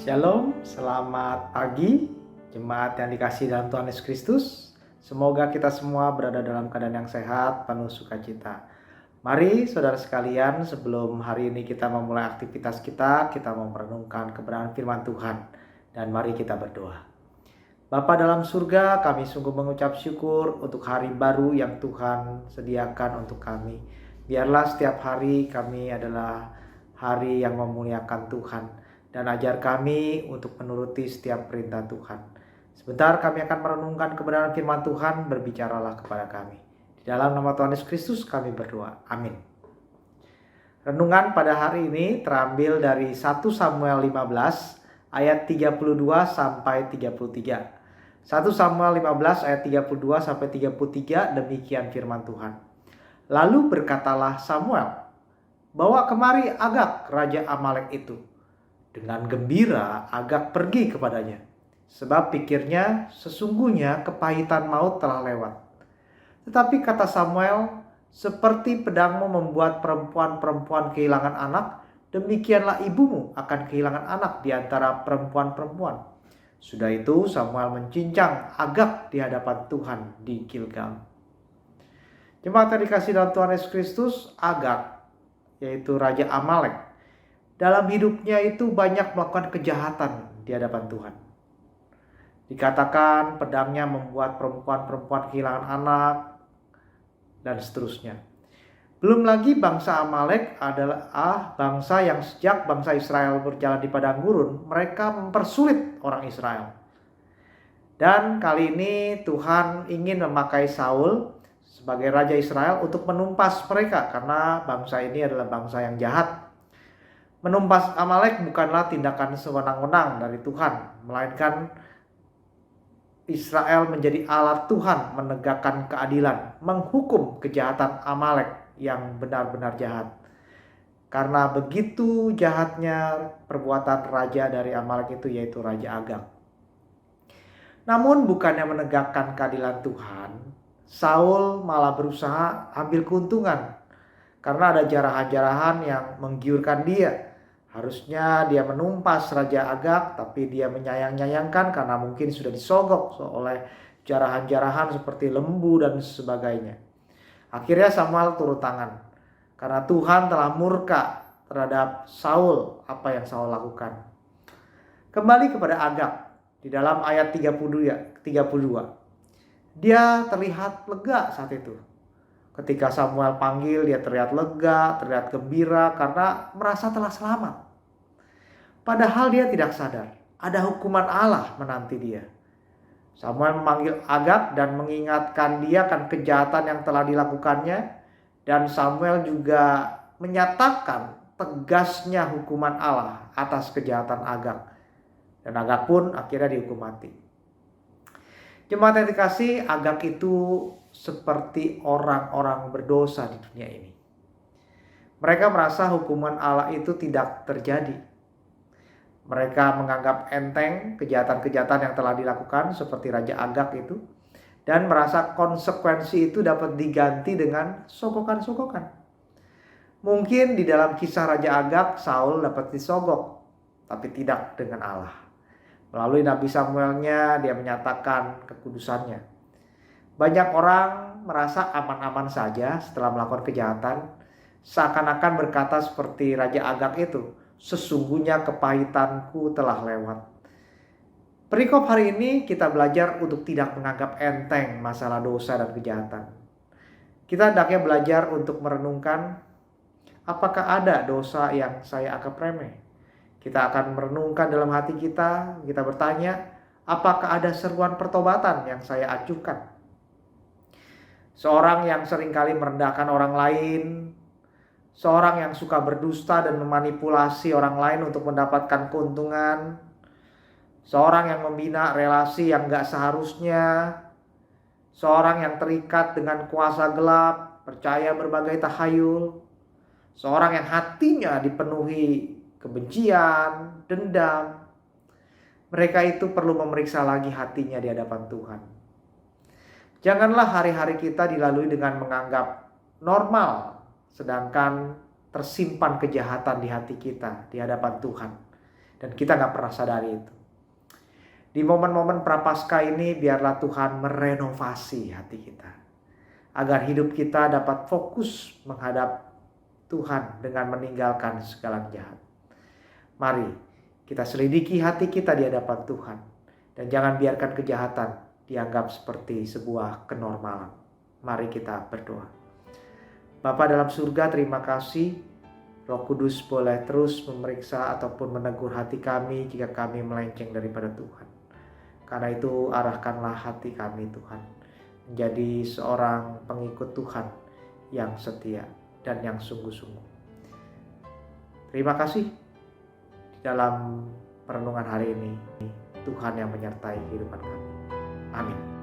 Shalom, selamat pagi jemaat yang dikasihi dalam Tuhan Yesus Kristus. Semoga kita semua berada dalam keadaan yang sehat, penuh sukacita. Mari saudara sekalian, sebelum hari ini kita memulai aktivitas kita mau merenungkan kebenaran firman Tuhan. Dan mari kita berdoa. Bapa dalam surga, kami sungguh mengucap syukur untuk hari baru yang Tuhan sediakan untuk kami. Biarlah setiap hari kami adalah hari yang memuliakan Tuhan. Dan ajar kami untuk menuruti setiap perintah Tuhan. Sebentar kami akan merenungkan kebenaran firman Tuhan, berbicaralah kepada kami. Di dalam nama Tuhan Yesus Kristus kami berdoa. Amin. Renungan pada hari ini terambil dari 1 Samuel 15 ayat 32 sampai 33. 1 Samuel 15 ayat 32 sampai 33, demikian firman Tuhan. Lalu berkatalah Samuel, "Bawa kemari Agag, raja Amalek itu." Dengan gembira Agag pergi kepadanya, sebab pikirnya sesungguhnya kepahitan maut telah lewat. Tetapi kata Samuel, "Seperti pedangmu membuat perempuan-perempuan kehilangan anak, demikianlah ibumu akan kehilangan anak di antara perempuan-perempuan." Sudah itu Samuel mencincang Agag di hadapan Tuhan di Gilgal. Jemaat yang dikasihi dalam Tuhan Yesus Kristus, Agag yaitu raja Amalek, dalam hidupnya itu banyak melakukan kejahatan di hadapan Tuhan. Dikatakan pedangnya membuat perempuan-perempuan kehilangan anak dan seterusnya. Belum lagi bangsa Amalek adalah bangsa yang sejak bangsa Israel berjalan di padang gurun, mereka mempersulit orang Israel. Dan kali ini Tuhan ingin memakai Saul sebagai raja Israel untuk menumpas mereka, karena bangsa ini adalah bangsa yang jahat. Menumpas Amalek bukanlah tindakan sewenang-wenang dari Tuhan, melainkan Israel menjadi alat Tuhan menegakkan keadilan, menghukum kejahatan Amalek yang benar-benar jahat. Karena begitu jahatnya perbuatan raja dari Amalek itu, yaitu Raja Agag. Namun bukannya menegakkan keadilan Tuhan, Saul malah berusaha ambil keuntungan. Karena ada jarahan-jarahan yang menggiurkan dia. Harusnya dia menumpas Raja Agag, tapi dia menyayang-nyayangkan karena mungkin sudah disogok oleh jarahan-jarahan seperti lembu dan sebagainya. Akhirnya Samuel turun tangan, karena Tuhan telah murka terhadap Saul apa yang Saul lakukan. Kembali kepada Agag di dalam ayat 32. Dia terlihat lega saat itu. Ketika Samuel panggil, dia terlihat lega, terlihat gembira karena merasa telah selamat. Padahal dia tidak sadar, ada hukuman Allah menanti dia. Samuel memanggil Agag dan mengingatkan dia akan kejahatan yang telah dilakukannya. Dan Samuel juga menyatakan tegasnya hukuman Allah atas kejahatan Agag. Dan Agag pun akhirnya dihukum mati. Jemaat yang dikasihi, Agag itu seperti orang-orang berdosa di dunia ini. Mereka merasa hukuman Allah itu tidak terjadi. Mereka menganggap enteng kejahatan-kejahatan yang telah dilakukan seperti Raja Agag itu, dan merasa konsekuensi itu dapat diganti dengan sogokan-sogokan. Mungkin di dalam kisah Raja Agag, Saul dapat disogok, tapi tidak dengan Allah. Melalui Nabi Samuelnya, dia menyatakan kekudusannya. Banyak orang merasa aman-aman saja setelah melakukan kejahatan, seakan-akan berkata seperti Raja Agag itu, "Sesungguhnya kepahitanku telah lewat." Perikop hari ini kita belajar untuk tidak menganggap enteng masalah dosa dan kejahatan. Kita hendaknya belajar untuk merenungkan, apakah ada dosa yang saya anggap remeh? Kita akan merenungkan dalam hati kita bertanya, apakah ada seruan pertobatan yang saya ajukan? Seorang yang seringkali merendahkan orang lain, seorang yang suka berdusta dan memanipulasi orang lain untuk mendapatkan keuntungan, seorang yang membina relasi yang gak seharusnya, seorang yang terikat dengan kuasa gelap, percaya berbagai tahayul, seorang yang hatinya dipenuhi kebencian, dendam. Mereka itu perlu memeriksa lagi hatinya di hadapan Tuhan. Janganlah hari-hari kita dilalui dengan menganggap normal, sedangkan tersimpan kejahatan di hati kita di hadapan Tuhan. Dan kita nggak pernah sadari itu. Di momen-momen Prapaskah ini biarlah Tuhan merenovasi hati kita. Agar hidup kita dapat fokus menghadap Tuhan dengan meninggalkan segala jahat. Mari kita selidiki hati kita di hadapan Tuhan. Dan jangan biarkan kejahatan dianggap seperti sebuah kenormalan. Mari kita berdoa. Bapa dalam surga, terima kasih. Roh Kudus boleh terus memeriksa ataupun menegur hati kami jika kami melenceng daripada Tuhan. Karena itu arahkanlah hati kami Tuhan. Menjadi seorang pengikut Tuhan yang setia dan yang sungguh-sungguh. Terima kasih. Di dalam perenungan hari ini, Tuhan yang menyertai kehidupan kami. Amin.